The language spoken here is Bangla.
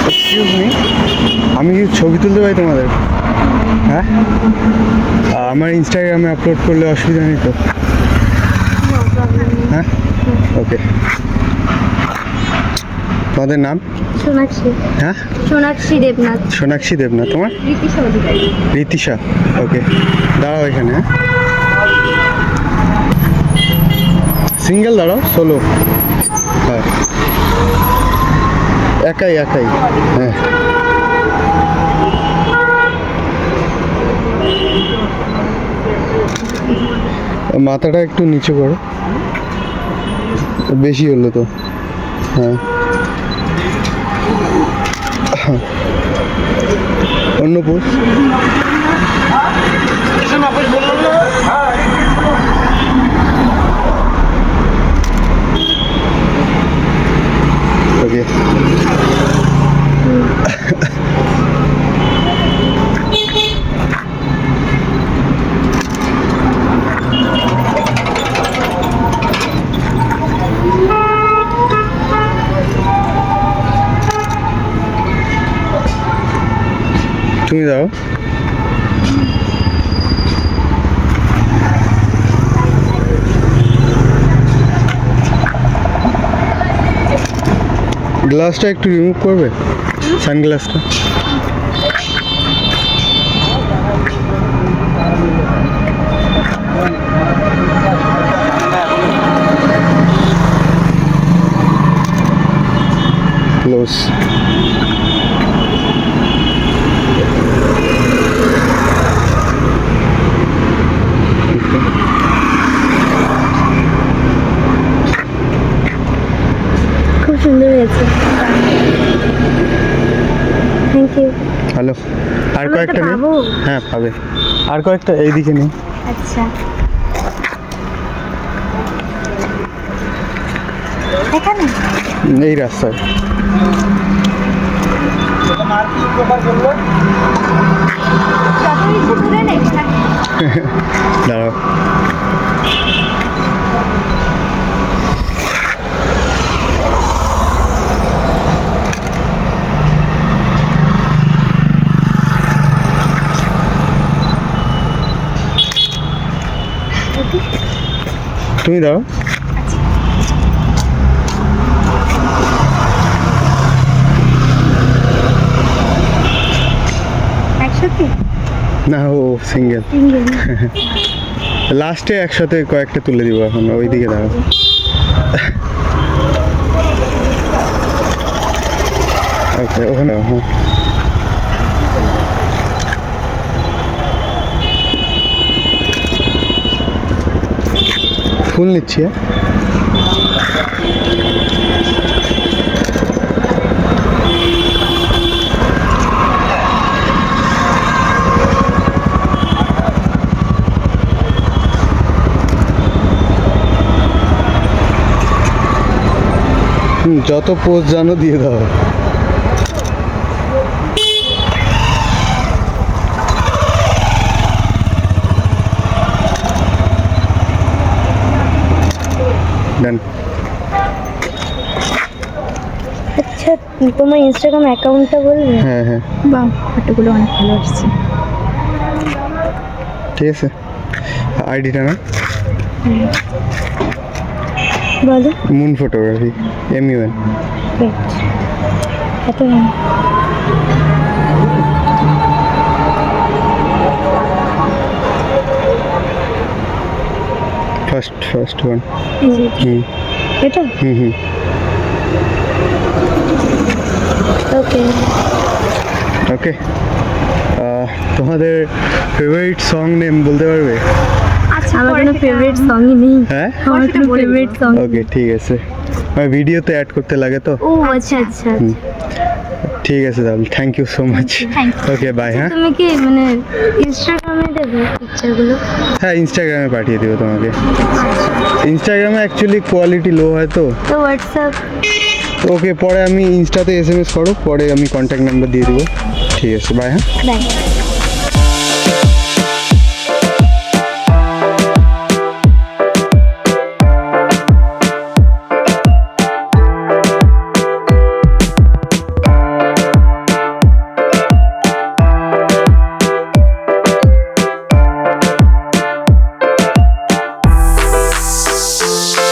এক্সকিউজ মি, আমি কি ছবি তুলতে পারি তোমাদের? হ্যাঁ, আমার ইনস্টাগ্রামে আপলোড করলে অসুবিধা নেই তো? হ্যাঁ, ওকে। তোমাদের নাম? সোনাক্ষী। হ্যাঁ, সোনাক্ষী দেবনাথ। সোনাক্ষী দেবনাথ। তোমার? রীতিশা অধিকারী। রীতিশা, ওকে। দাঁড়াও এখানে। হ্যাঁ, সিঙ্গেল দাঁড়াও, সোলো? হ্যাঁ, একাই একাই। হ্যাঁ, মাথাটা একটু নিচু করো, বেশি হলো তো। হ্যাঁ, অন্য পোজ। ওকে। তুমি দাও। গ্লাসটা একটু রিমুভ করবে, সানগ্লাসটা? ক্লোজ। খুব সুন্দর হয়েছে, থ্যাংক ইউ। হ্যালো, আর কয়েকটা নেই? পাবো? হ্যাঁ, পাবে। আর কয়েকটা এইদিকে নেই। আচ্ছা, এখানে এই রাস্তায়। দাঁড়াও। তুমি দাও। একসাথে না, ও সিঙ্গেল। সিঙ্গেল। লাস্টে একসাথে কয়েকটা তুলে দিব। এখন ওইদিকে দাঁড়াও। ওকে, ওখানে। হ্যাঁ, ফুল নিচ্ছি। যত পোজ জানো দিয়ে দাও। ডান। আচ্ছা, তোমার ইনস্টাগ্রাম অ্যাকাউন্টটা বলবে? হ্যাঁ হ্যাঁ, বাহ, ফটোগুলো অনেক ভালো আসছে। ঠিক আছে, আইডিটা না? বলো। Moon photography, MUN। এত ভালো। First one. এটা? ওকে ওকে। তোমাদের ফেভারিট সং নেম বলতে পারবে? আচ্ছা, আমার কোনো ফেভারিট সংই নেই। হ্যাঁ, আমার কোনো ফেভারিট সং। ওকে, ঠিক আছে। আমার ভিডিওতে অ্যাড করতে লাগে তো। ও আচ্ছা আচ্ছা। ঠিক আছে তাহলে, thank you so much. Okay, bye. হ্যাঁ, তুমি কি মানে ইনস্টাগ্রামে দেবে পিকচারগুলো? হ্যাঁ, ইনস্টাগ্রামে পাঠিয়ে দেবো তোমাকে। ইনস্টাগ্রামে অ্যাকচুয়ালি কোয়ালিটি লো হয় তো। তো হোয়াটসঅ্যাপ? ওকে, পরে আমি ইনস্টাতে SMS করো, পরে আমি কন্ট্যাক্ট নাম্বার দিয়ে দেবো। ঠিক আছে, বাই। হ্যাঁ, বাই। Thank